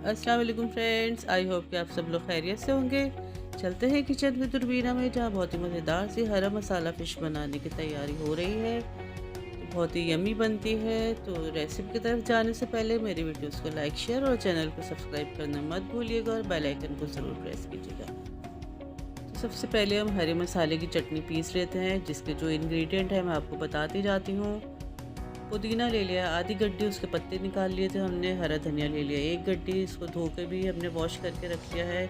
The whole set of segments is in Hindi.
अस्सलाम वालेकुम फ्रेंड्स, आई होप कि आप सब लोग खैरियत से होंगे। चलते हैं किचन में तुरबीना में, जहाँ बहुत ही मज़ेदार सी हरा मसाला फ़िश बनाने की तैयारी हो रही है। बहुत ही यमी बनती है। तो रेसिपी की तरफ जाने से पहले मेरी वीडियोस को लाइक, शेयर और चैनल को सब्सक्राइब करना मत भूलिएगा और बेल आइकन को ज़रूर प्रेस कीजिएगा। तो सबसे पहले हम हरे मसाले की चटनी पीस लेते हैं, जिसके जो इंग्रेडिएंट है मैं आपको बताती जाती हूँ। पुदीना ले लिया आधी गड्डी, उसके पत्ते निकाल लिए थे हमने। हरा धनिया ले लिया 1 गड्डी, इसको धो के भी हमने वॉश करके रख लिया है।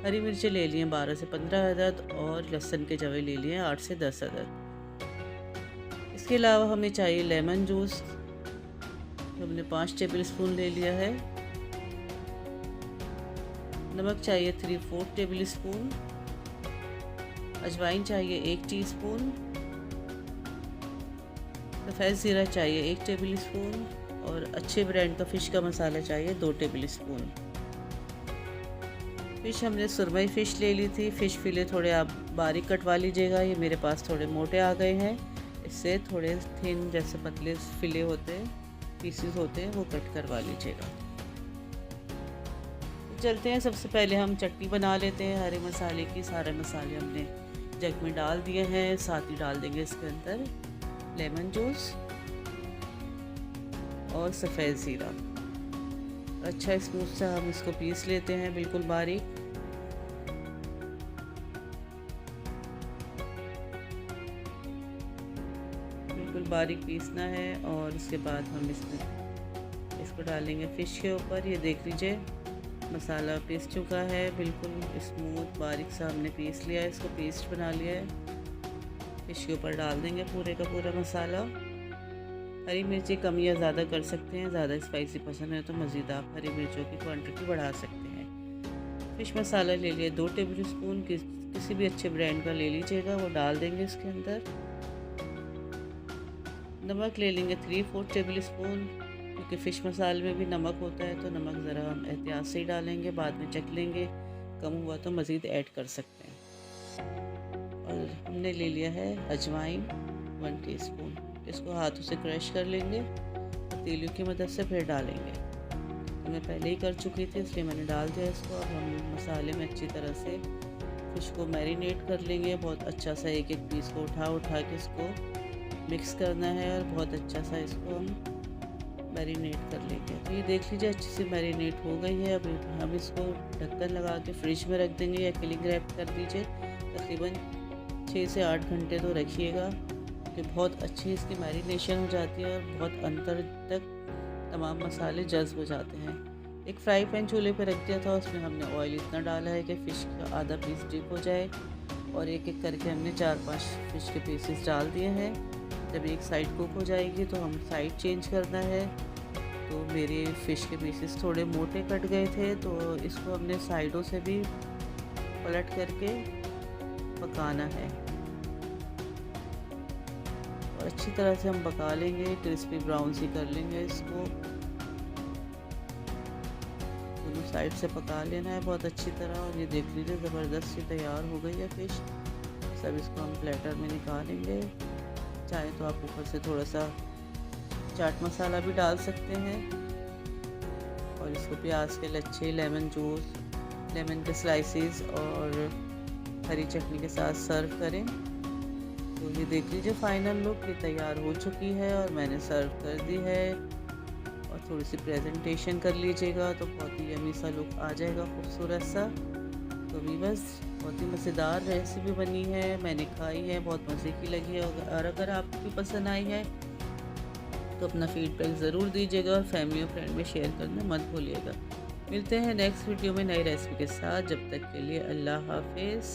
हरी मिर्चें ले लिए 12 से 15 अदद और लहसुन के जवे ले लिए 8 से 10 अदद। इसके अलावा हमें चाहिए लेमन जूस, हमने 5 टेबल स्पून ले लिया है। नमक चाहिए 3/4 टेबल स्पून। अजवाइन चाहिए 1 टीस्पून। सफ़ेद ज़ीरा चाहिए 1 टेबल स्पून और अच्छे ब्रांड का फ़िश का मसाला चाहिए 2 टेबल स्पून। फ़िश हमने सुरमई फ़िश ले ली थी। फ़िश फिले थोड़े आप बारीक कटवा लीजिएगा, ये मेरे पास थोड़े मोटे आ गए हैं। इससे थोड़े थिन जैसे पतले फिले होते हैं, पीसेस होते हैं, वो कट करवा लीजिएगा। चलते हैं, सबसे पहले हम चटनी बना लेते हैं हरे मसाले की। सारे मसाले हमने जग में डाल दिए हैं, साथ ही डाल देंगे इसके अंदर लेमन जूस और सफ़ेद ज़ीरा। अच्छा स्मूथ सा हम इसको पीस लेते हैं, बिल्कुल बारीक। बिल्कुल बारीक पीसना है और उसके बाद हम इसको डालेंगे फ़िश के ऊपर। ये देख लीजिए मसाला पीस चुका है, बिल्कुल स्मूथ बारीक सा हमने पीस लिया है, इसको पेस्ट बना लिया है। फ़िश के ऊपर डाल देंगे पूरे का पूरा मसाला। हरी मिर्ची कम या ज़्यादा कर सकते हैं, ज़्यादा स्पाइसी पसंद है तो मज़ीद आप हरी मिर्चों की क्वांटिटी बढ़ा सकते हैं। फ़िश मसाला ले लिया 2 टेबल स्पून, किसी भी अच्छे ब्रांड का ले लीजिएगा, वो डाल देंगे इसके अंदर। नमक ले लेंगे 3/4 टेबल स्पून, क्योंकि फ़िश मसाले में भी नमक होता है तो नमक ज़रा हम एहतियात से ही डालेंगे, बाद में चख लेंगे, कम हुआ तो मज़ीद ऐड कर सकते हैं। और हमने ले लिया है अजवाइन 1 टीस्पून, इसको हाथों से क्रश कर लेंगे, पतीलियों की मदद से फिर डालेंगे। तो मैं पहले ही कर चुकी थी इसलिए मैंने डाल दिया इसको। अब हम मसाले में अच्छी तरह से फ़िश को मैरिनेट कर लेंगे। बहुत अच्छा सा एक एक पीस को उठा के इसको मिक्स करना है और बहुत अच्छा सा इसको हम मैरिनेट कर लेंगे। तो ये देख लीजिए अच्छी सी मैरिनेट हो गई है। अब हम इसको ढक्कन लगा के फ्रिज में रख देंगे या क्लिंग रैप कर दीजिए। तकरीबन 6 से 8 घंटे तो रखिएगा, कि बहुत अच्छी इसकी मैरिनेशन हो जाती है और बहुत अंदर तक तमाम मसाले जज्ब हो जाते हैं। एक फ्राई पैन चूल्हे पे रख दिया था, उसमें हमने ऑयल इतना डाला है कि फ़िश का आधा पीस डिप हो जाए और एक एक करके हमने 4-5 फ़िश के पीसेस डाल दिए हैं। जब एक साइड कुक हो जाएगी तो हम साइड चेंज करना है। तो मेरे फ़िश के पीसेस थोड़े मोटे कट गए थे, तो इसको हमने साइडों से भी पलट करके पकाना है और अच्छी तरह से हम पका लेंगे, क्रिस्पी ब्राउन सी कर लेंगे इसको। दोनों साइड से पका लेना है बहुत अच्छी तरह। और ये देख लीजिए ज़बरदस्त सी तैयार हो गई है फ़िश। सब इसको हम प्लेटर में निकालेंगे। चाहे तो आप ऊपर से थोड़ा सा चाट मसाला भी डाल सकते हैं और इसको प्याज के लच्छे, लेमन जूस, लेमन के स्लाइसेस और हरी चटनी के साथ सर्व करें। तो ये देख लीजिए फाइनल लुक ये तैयार हो चुकी है और मैंने सर्व कर दी है। और थोड़ी सी प्रेजेंटेशन कर लीजिएगा तो बहुत ही यमी सा लुक आ जाएगा, खूबसूरत सा। तो भी बस बहुत ही मज़ेदार रेसिपी बनी है, मैंने खाई है, बहुत मज़े की लगी है। और अगर आपको भी पसंद आई है तो अपना फीडबैक ज़रूर दीजिएगा और फैमिली और फ्रेंड में शेयर करना मत भूलिएगा। मिलते हैं नेक्स्ट वीडियो में नई रेसिपी के साथ। जब तक के लिए अल्लाह हाफिज़।